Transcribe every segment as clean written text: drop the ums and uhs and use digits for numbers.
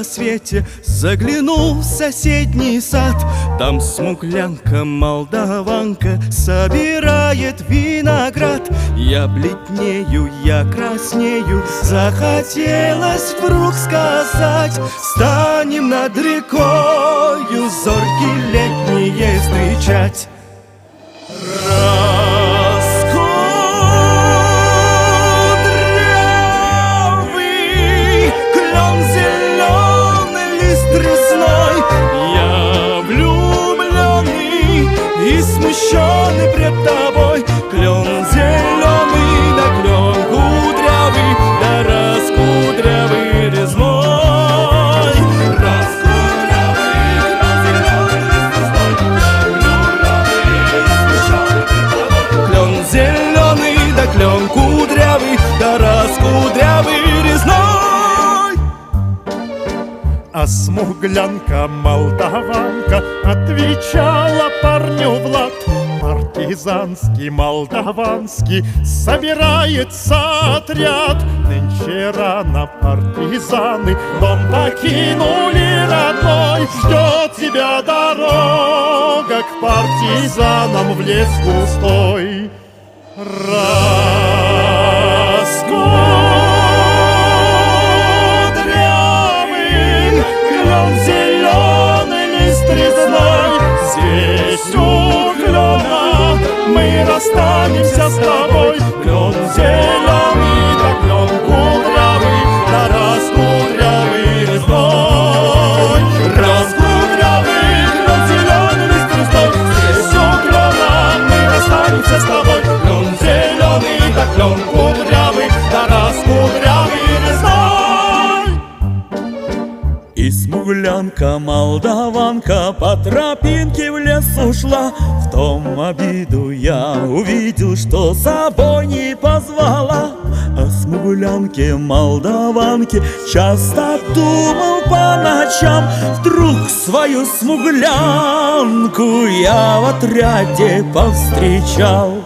рассвете заглянул в соседний сад. Там смуглянка-молдаванка собирает виноград. Я бледнею, я краснею, захотелось вдруг сказать: станем над рекою зорьки летние встречать. Раскудрявый клен зеленый, лист резной, я влюбленный и смущенный пред тобой. Клен зеленый, да клен кудрявый, да раскудрявый резной. Раскудрявый клен зеленый, лист резной, клен зеленый, да клен кудрявый, да раскудрявый резной. А смуглянка-молдаванка отвечала парню в лад: партизанский, молдаванский, собирается отряд. Нынче рано партизаны дом покинули родной. Ждет тебя дорога к партизанам в лес густой. Раскудрявый клен зеленый, лист резной, здесь у клена мы расстанемся с тобой. Клен зеленый, да клен кудрявый, да раскудрявый резной. Раскудрявый клен зеленый, лист резной, здесь у клена мы расстанемся с тобой. Клен зеленый, да клен кудрявый, да раскудрявый резной. И смуглянка-молдаванка по тропинке в лес ушла. В том обиду я увидел, что с собой не позвала. О смуглянке-молдаванке часто думал по ночам. Вдруг свою смуглянку я в отряде повстречал.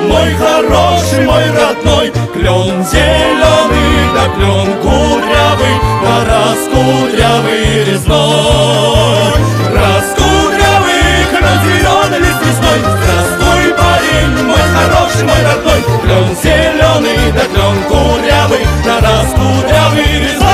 Мой хороший, мой родной, клен зеленый, да клен кудрявый, да раскудрявый резной. Раскудрявый клен зеленый, лист резной, здравствуй, парень, мой хороший, мой родной, клен зеленый, да клен кудрявый, да раскудрявый резной.